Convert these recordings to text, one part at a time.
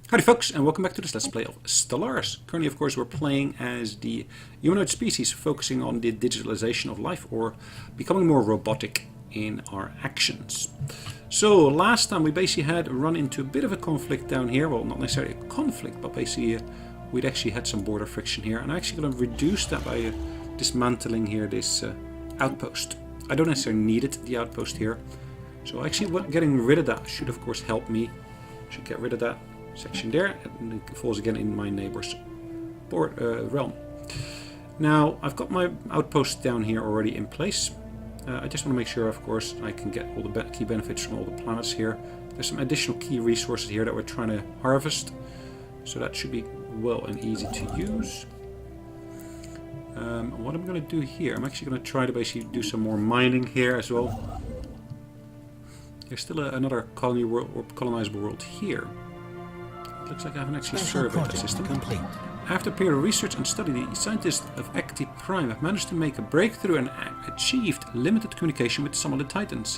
Howdy folks, and welcome back to this Let's Play of Stellaris. Currently, of course, we're playing as the humanoid species, focusing on the digitalization of life, or becoming more robotic in our actions. So, last time we basically had run into a bit of a conflict down here. Well, not necessarily a conflict, but basically we'd actually had some border friction here. And I'm actually going to reduce that by dismantling here this outpost. I don't necessarily need it, the outpost here. So actually getting rid of that should, of course, help me. Should get rid of that section there, and it falls again in my neighbor's realm. Now I've got my outpost down here already in place. I just want to make sure, of course, I can get all the key benefits from all the planets here. There's some additional key resources here that we're trying to harvest, so that should be well and easy to use. What I'm going to do here, I'm actually going to try to basically do some more mining here as well. There's still another colony world or colonizable world here. Looks like I haven't actually surveyed that system. Complete. After a period of research and study, the scientists of Acti Prime have managed to make a breakthrough and achieved limited communication with some of the Titans.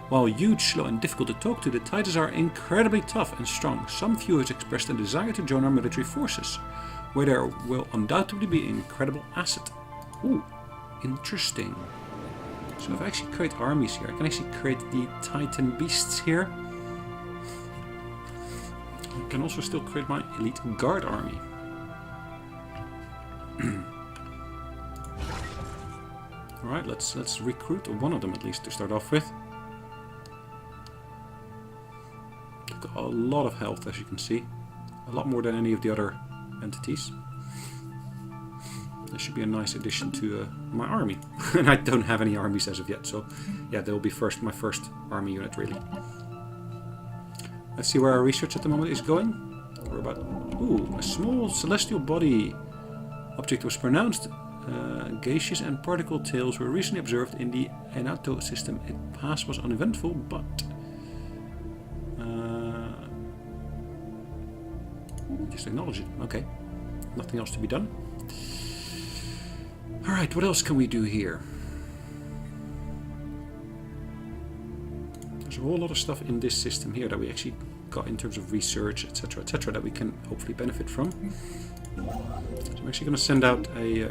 While huge, slow and difficult to talk to, the Titans are incredibly tough and strong. Some few have expressed a desire to join our military forces, where there will undoubtedly be an incredible asset. Ooh, interesting. So if I actually create armies here, I can actually create the Titan beasts here. I can also still create my elite guard army. Alright, let's recruit one of them at least to start off with. They've got a lot of health, as you can see. A lot more than any of the other entities. This should be a nice addition to my army. And I don't have any armies as of yet, so yeah, they'll be my first army unit really. Let's see where our research at the moment is going. We're about... Ooh, a small celestial body object was pronounced. Gaseous and particle tails were recently observed in the Enato system. Its past was uneventful, but... just acknowledge it. Okay. Nothing else to be done. Alright, what else can we do here? There's a whole lot of stuff in this system here that we actually got in terms of research, etc., that we can hopefully benefit from. So I'm actually going to send out a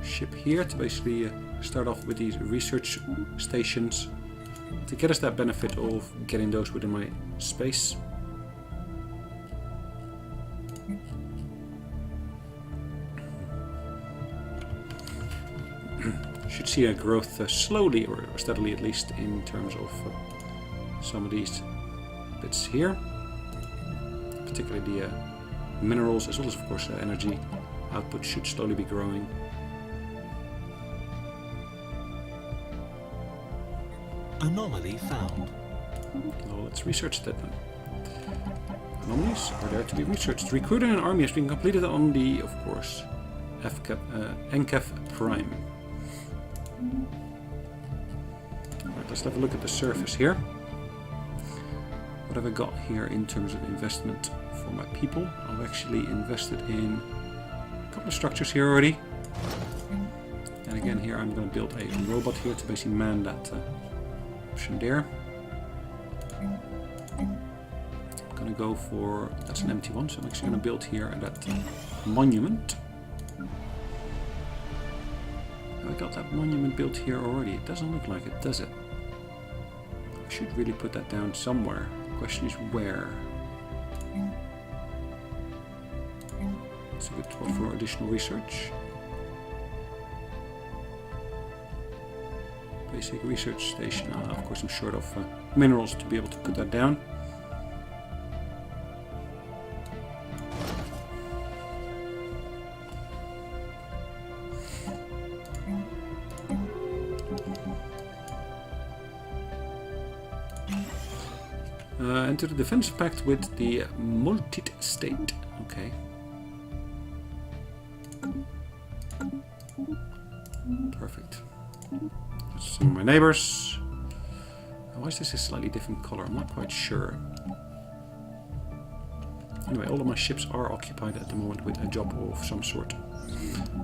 ship here to basically start off with these research stations to get us that benefit of getting those within my space. Should see a growth slowly or steadily, at least in terms of some of these bits here, particularly the minerals, as well as of course energy output should slowly be growing. Anomaly found. Well, let's research that then. Anomalies are there to be researched. Recruiting an army has been completed on the, of course, NCAF Prime. Right, let's have a look at the surface here. What have I got here in terms of investment for my people? I've actually invested in a couple of structures here already. And again here I'm going to build a robot here to basically man that option there. I'm going to go for... that's an empty one, so I'm actually going to build here that monument. I got that monument built here already. It doesn't look like it, does it? I should really put that down somewhere. The question is where. It's a good spot for additional research. Basic research station. Of course I'm short of minerals to be able to put that down. Enter the defense pact with the multi state. Okay. Perfect. Some of my neighbors. Why is this a slightly different color? I'm not quite sure. Anyway, all of my ships are occupied at the moment with a job of some sort.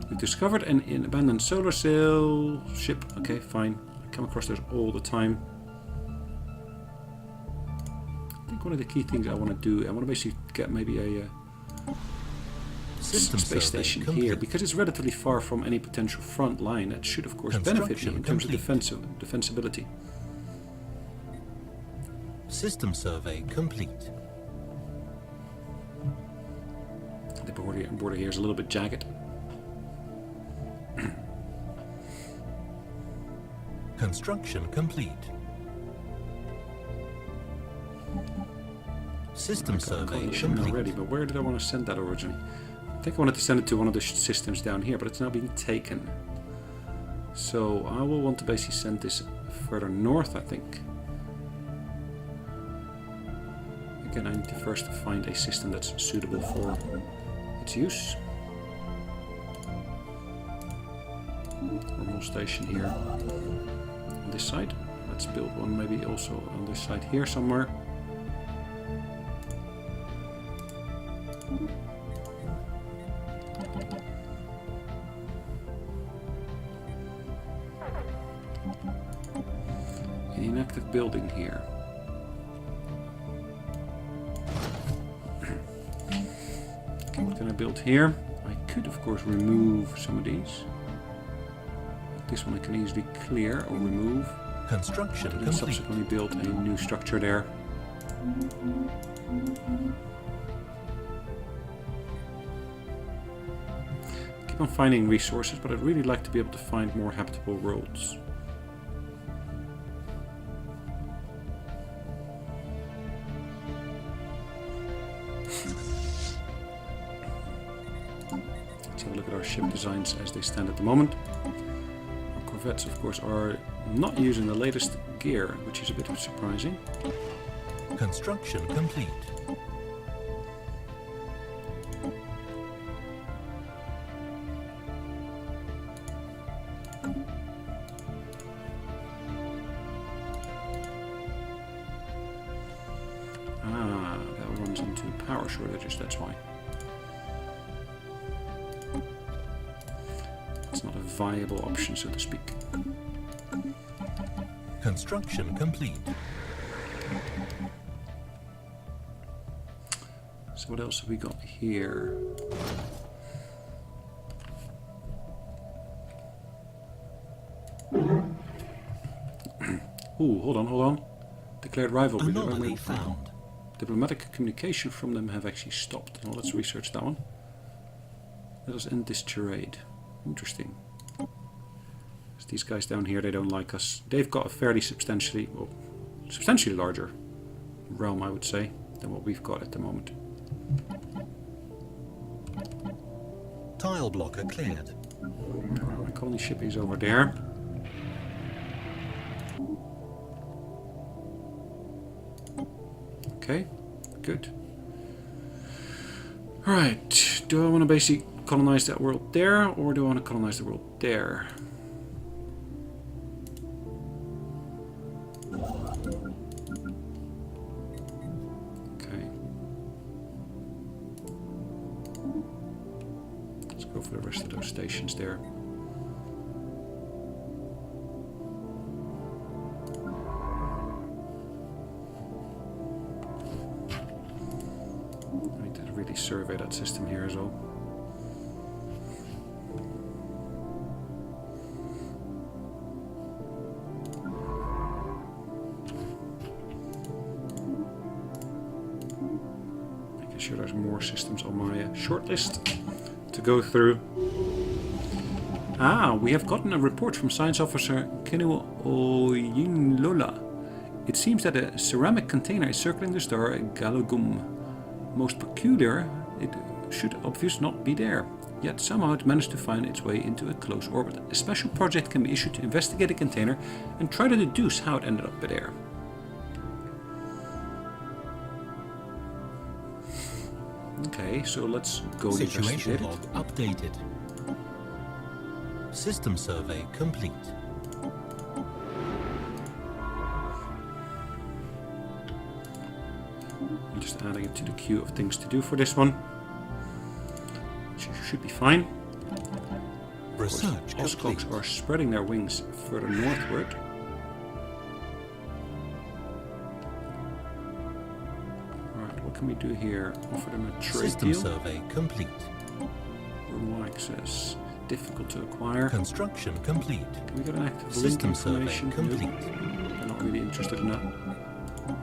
We've discovered an abandoned solar sail ship. Okay, fine. I come across those all the time. think one of the key things I want to do, I want to basically get maybe a System space survey station complete. here, because it's relatively far from any potential front line. That should of course benefit me in terms of defensibility. System survey complete. The border here is a little bit jagged. Construction complete. System survey complete. Already, but where did I want to send that originally? I think I wanted to send it to one of the systems down here, but it's now being taken. So I will want to basically send this further north, I think. Again, I need to first find a system that's suitable for its use. Normal station here on this side. Let's build one maybe also on this side here somewhere. An inactive building here. Okay, what can I build here? I could of course remove some of these. This one I can easily clear or remove. Construction And then complete. subsequently build a new structure there. Keep on finding resources, but I'd really like to be able to find more habitable worlds. Let's have a look at our ship designs as they stand at the moment. Our corvettes, of course, are not using the latest gear, which is a bit surprising. Construction complete. Ah, that runs into power shortages, that's why. It's not a viable option, so to speak. Construction complete. So what else have we got here? Ooh, hold on. Declared rivalry. Anomaly found. Diplomatic communication from them have actually stopped. Now let's research that one. Let us end this charade. Interesting. These guys down here, they don't like us. They've got a fairly substantially larger realm, I would say, than what we've got at the moment. Tile blocker cleared. My colony ship is over there. Okay, good. Alright, do I want to basically colonize that world there, or do I want to colonize the world there? Go for the rest of those stations there. I need to really survey that system here as well. Making sure there's more systems on my short list to go through. Ah, we have gotten a report from Science Officer Kenu Oyinlola. It seems that a ceramic container is circling the star Galugum. Most peculiar, it should obviously not be there. Yet somehow it managed to find its way into a close orbit. A special project can be issued to investigate the container and try to deduce how it ended up there. Okay, so let's go Situation investigate it. log updated. System survey complete. I'm just adding it to the queue of things to do for this one. Should be fine. Research complete. Oscogs are spreading their wings further northward. what can we do here? Offer them a trade System deal. survey complete. More access. Difficult to acquire. Construction complete. Can we get an active link System survey information? complete. Nope. I'm not really interested in that.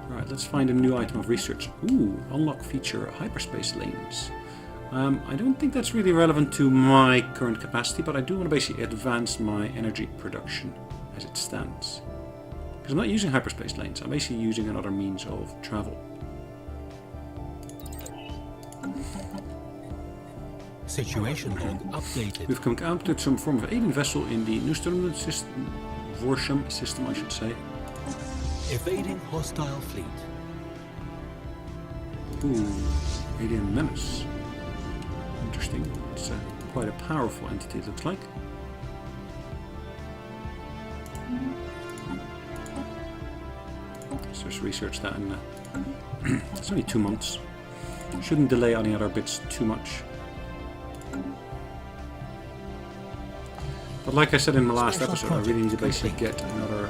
Alright, let's find a new item of research. Ooh, unlock feature hyperspace lanes. I don't think that's really relevant to my current capacity, but I do want to basically advance my energy production as it stands. Because I'm not using hyperspace lanes, I'm basically using another means of travel. Situation log updated. We've encountered some form of alien vessel in the New system, Vorsham system, I should say. Evading hostile fleet. Ooh, alien menace. Interesting. It's quite a powerful entity, it looks like. Let's just research that in it's only 2 months. Shouldn't delay any other bits too much. But like I said in my last episode, I really need to basically get another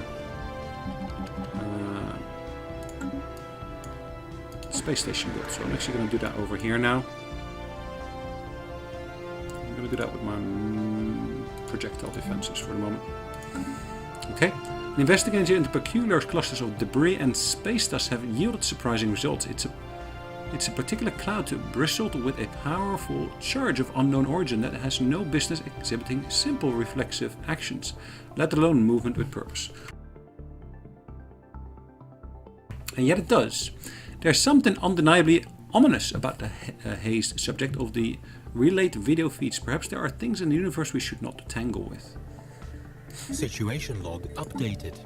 space station built. So I'm actually going to do that over here now. I'm going to do that with my projectile defenses for the moment. Okay. Investigating into peculiar clusters of debris and space dust have yielded surprising results. It's a particular cloud bristled with a powerful charge of unknown origin that has no business exhibiting simple reflexive actions, let alone movement with purpose. And yet it does. There's something undeniably ominous about the hazed subject of the relayed video feeds. Perhaps there are things in the universe we should not tangle with. Situation log updated.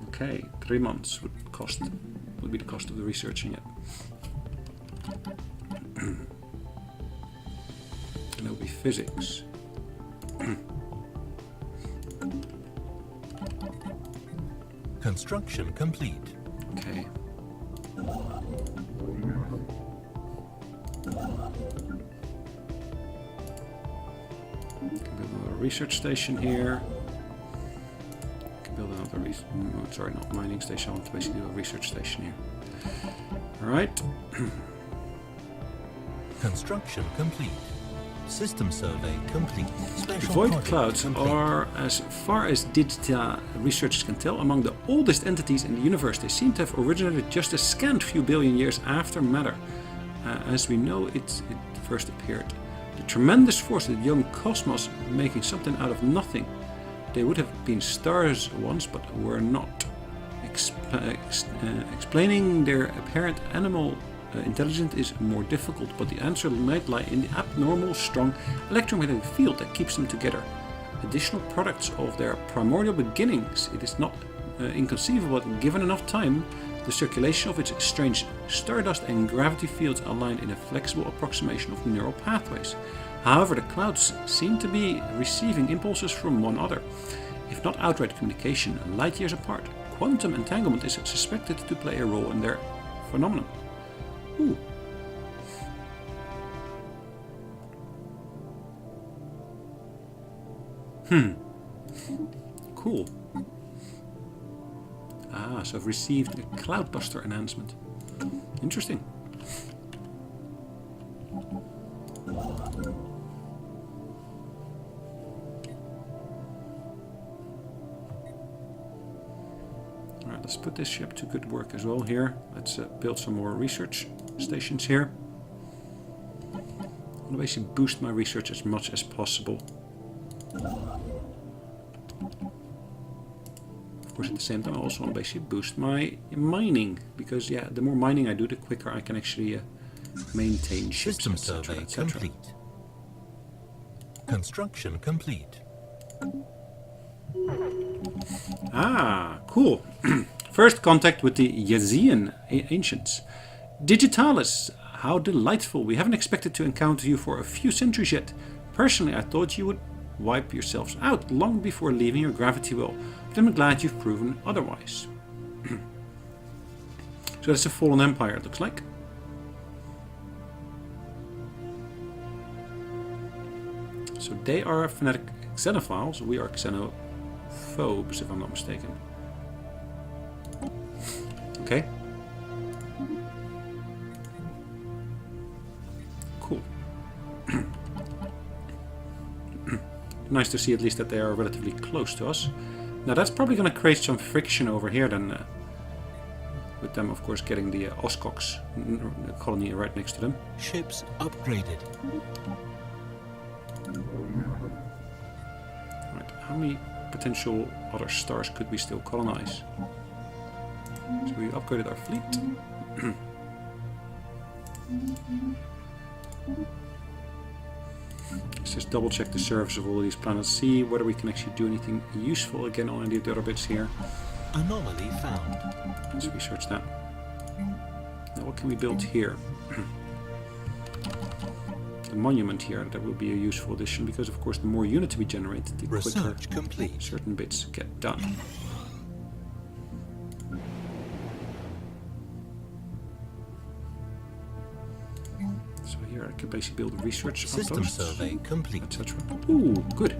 Okay, 3 months would be the cost of the researching it. And that would be physics. Construction complete. Okay. Can build another research station here. Build another sorry, not mining station. I want to basically do a research station here. Alright. Construction complete. System survey complete. Special Void project clouds complete. are, as far as Digita researchers can tell, among the oldest entities in the universe. They seem to have originated just a scant few billion years after matter. As we know, it first appeared. The tremendous force of the young cosmos making something out of nothing. They would have been stars once, but were not. Explaining their apparent animal intelligence is more difficult, but the answer might lie in the abnormal strong electromagnetic field that keeps them together. Additional products of their primordial beginnings, it is not inconceivable that given enough time, the circulation of its strange stardust and gravity fields align in a flexible approximation of neural pathways. However, the clouds seem to be receiving impulses from one another, if not outright communication, light years apart. Quantum entanglement is suspected to play a role in their phenomenon. Ooh. Cool. Ah, so I've received a cloudbuster enhancement. Interesting. Alright, let's put this ship to good work as well here. Let's build some more research stations here. I want to basically boost my research as much as possible. Of course, at the same time, I also want to basically boost my mining, because yeah, the more mining I do, the quicker I can actually maintain ships, System etc., survey etc. complete. Construction complete. Ah, cool. First contact with the Yazian ancients. Digitalis, how delightful. We haven't expected to encounter you for a few centuries yet. Personally, I thought you would wipe yourselves out long before leaving your gravity well, but I'm glad you've proven otherwise. So that's a fallen empire, it looks like. So they are fanatic xenophiles, we are xenophobes, if I'm not mistaken. Okay. nice to see at least that they are relatively close to us. Now that's probably going to create some friction over here then, with them of course getting the Oscox colony right next to them. Ships upgraded. Right, how many potential other stars could we still colonize? So we upgraded our fleet. Let's just double check the surface of all these planets, see whether we can actually do anything useful again on any of the other bits here. Anomaly found. Let's research that. Now what can we build here? A monument here, that will be a useful addition because of course the more units we generate, the quicker Research complete. certain bits get done. So here I can basically build a research System outposts, survey complete. etc. Ooh, good.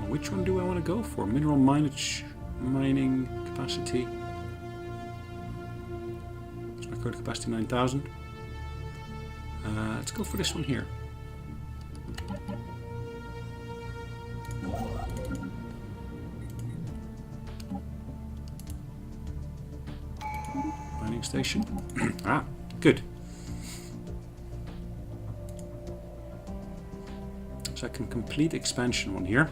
Which one do I want to go for? Mineral mining capacity. What's my current capacity? 9,000. Let's go for this one here. Mining station. Ah, good. So I can complete expansion one here.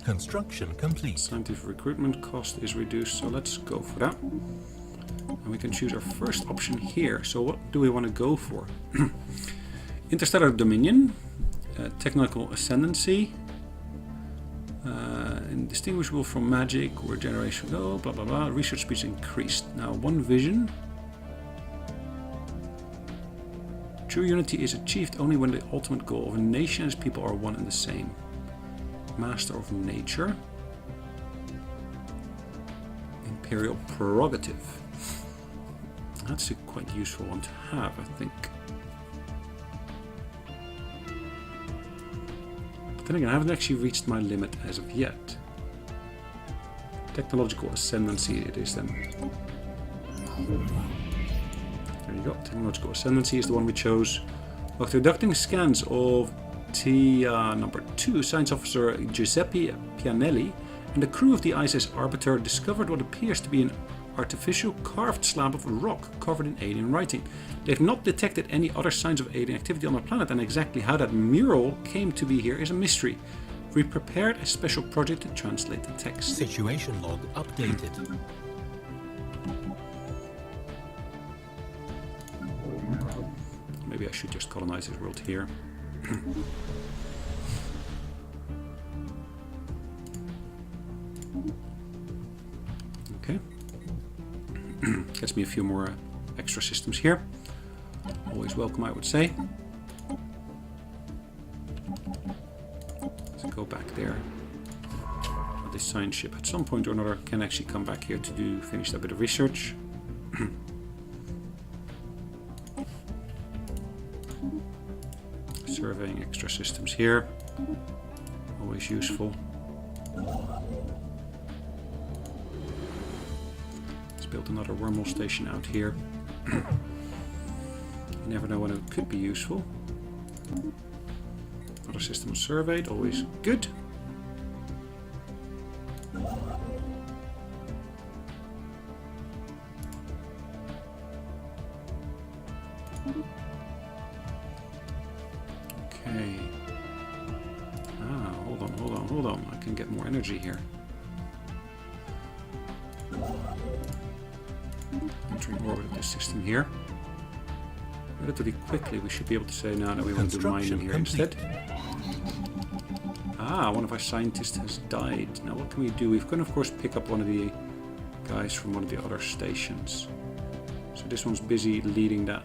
Construction complete. Scientific recruitment cost is reduced, so let's go for that. And we can choose our first option here. So what do we want to go for? Interstellar Dominion, technical ascendancy, indistinguishable from magic or generation, blah blah blah. Research speed is increased. Now one vision. True unity is achieved only when the ultimate goal of a nation and its people are one and the same. Master of nature. Imperial prerogative. That's a quite useful one to have, I think. But then again, I haven't actually reached my limit as of yet. Technological ascendancy it is then. There you go. Technological ascendancy is the one we chose. After conducting scans of number 2, Science Officer Giuseppe Pianelli and the crew of the ISS Arbiter discovered what appears to be an artificial carved slab of rock covered in alien writing. They've not detected any other signs of alien activity on the planet, and exactly how that mural came to be here is a mystery. We prepared a special project to translate the text. Situation log updated. Maybe I should just colonize this world here. Okay. Gets me a few more extra systems here. Always welcome, I would say. Let's go back there. This science ship at some point or another can actually come back here to finish that bit of research. Surveying extra systems here. Always useful. Let's build another wormhole station out here. You never know when it could be useful. Other systems surveyed, always good. Okay. Hold on. I can get more energy here. Entering orbit of this system here. Relatively quickly, we should be able to say now that we want to do mining here instead. Ah, one of our scientists has died. Now what can we do? We can of course pick up one of the guys from one of the other stations. So this one's busy leading that.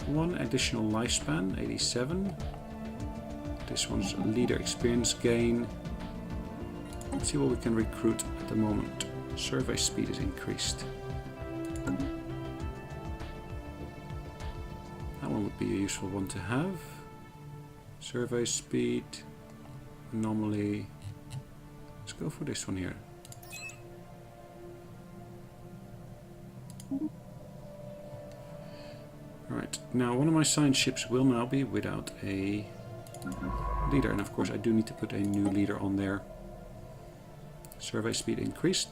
One additional lifespan, 87. This one's leader experience gain. Let's see what we can recruit at the moment. Survey speed is increased. That one would be a useful one to have. Survey speed. Anomaly. Let's go for this one here. Alright, now one of my science ships will now be without a leader, and of course I do need to put a new leader on there. Survey speed increased.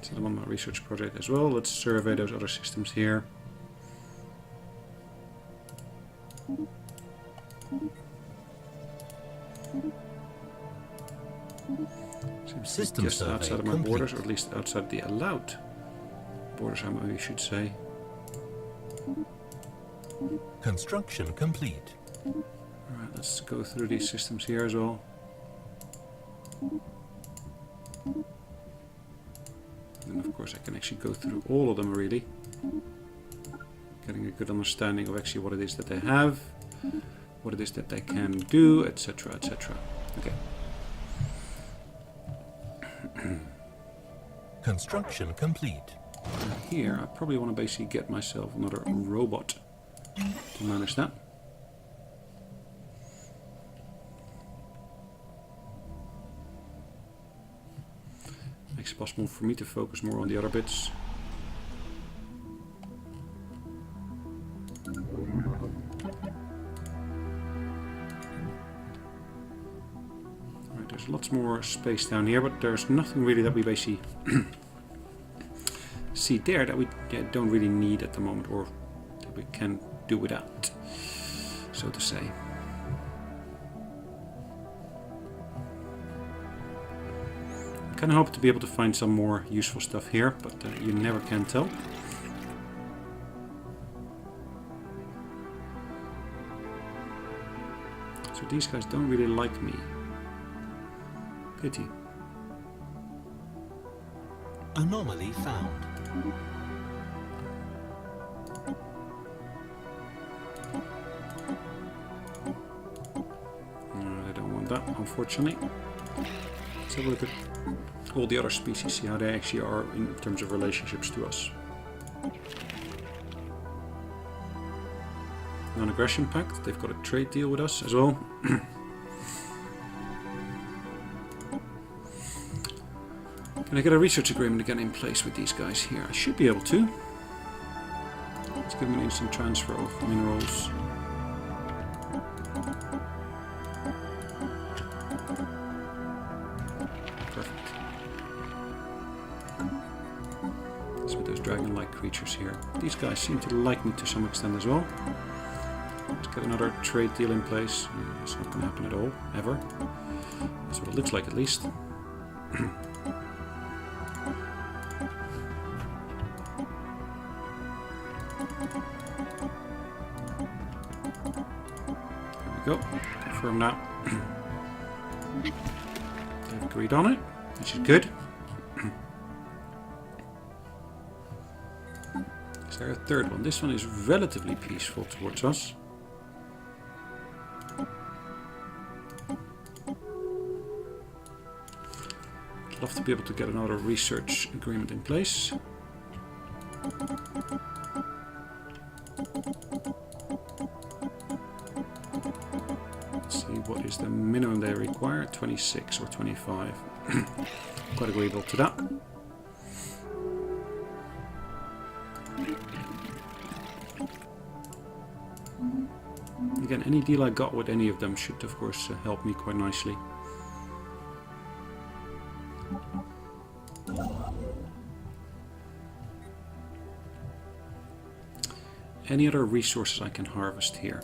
So I'm on my research project as well. Let's survey those other systems here. System Just survey outside of my complete. borders, or at least outside the allowed borders, I maybe should say. Construction complete. Alright, let's go through these systems here as well. And of course I can actually go through all of them really. Getting a good understanding of actually what it is that they have, what it is that they can do, etc, etc. Okay. Construction complete. Here I probably want to basically get myself another robot to manage that. Makes it possible for me to focus more on the other bits. Alright, there's lots more space down here, but there's nothing really that we basically see there that we don't really need at the moment, or that we can do without, so to say. I kind of hope to be able to find some more useful stuff here, but you never can tell. So these guys don't really like me. Pity. Anomaly found. I don't want that, unfortunately. Let's have a look at all the other species, see how they actually are in terms of relationships to us. Non-aggression pact, they've got a trade deal with us as well. Can I get a research agreement again in place with these guys here? I should be able to. Let's give them an instant transfer of minerals. Perfect. That's with those dragon-like creatures here. These guys seem to like me to some extent as well. Let's get another trade deal in place. It's not going to happen at all, ever. That's what it looks like at least. Go. Confirm that. They've agreed on it, which is good. Is there a third one? This one is relatively peaceful towards us. I'd love to be able to get another research agreement in place. What is the minimum they require? 26 or 25. Quite agreeable to that. Again, any deal I got with any of them should of course help me quite nicely. Any other resources I can harvest here?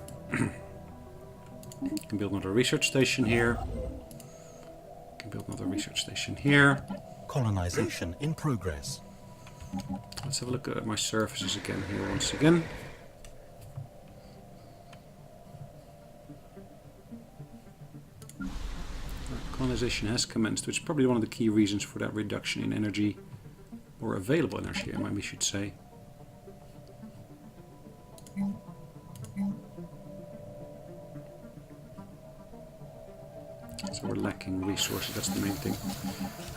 Can build another research station here. Can build another research station here. Colonization in progress. Let's have a look at my surfaces again here once again. Colonization has commenced, which is probably one of the key reasons for that reduction in energy, or available energy, I maybe should say. So we're lacking resources, that's the main thing.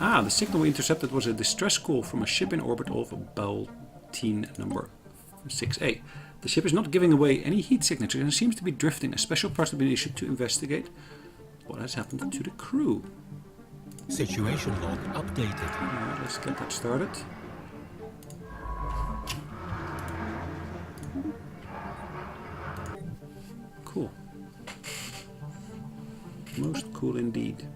Ah, the signal we intercepted was a distress call from a ship in orbit of routine number 6A. The ship is not giving away any heat signatures and seems to be drifting. A special part has been issued to investigate what has happened to the crew. Situation log updated. Alright, let's get that started. Cool. Most cool indeed.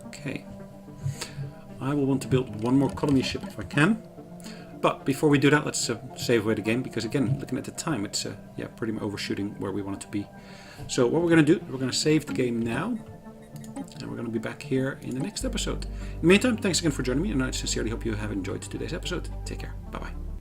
Okay. I will want to build one more colony ship if I can. But before we do that, let's save away the game, because again, looking at the time, it's yeah, pretty much overshooting where we want it to be. So what we're going to do, we're going to save the game now, and we're going to be back here in the next episode. In the meantime, thanks again for joining me, and I sincerely hope you have enjoyed today's episode. Take care. Bye-bye.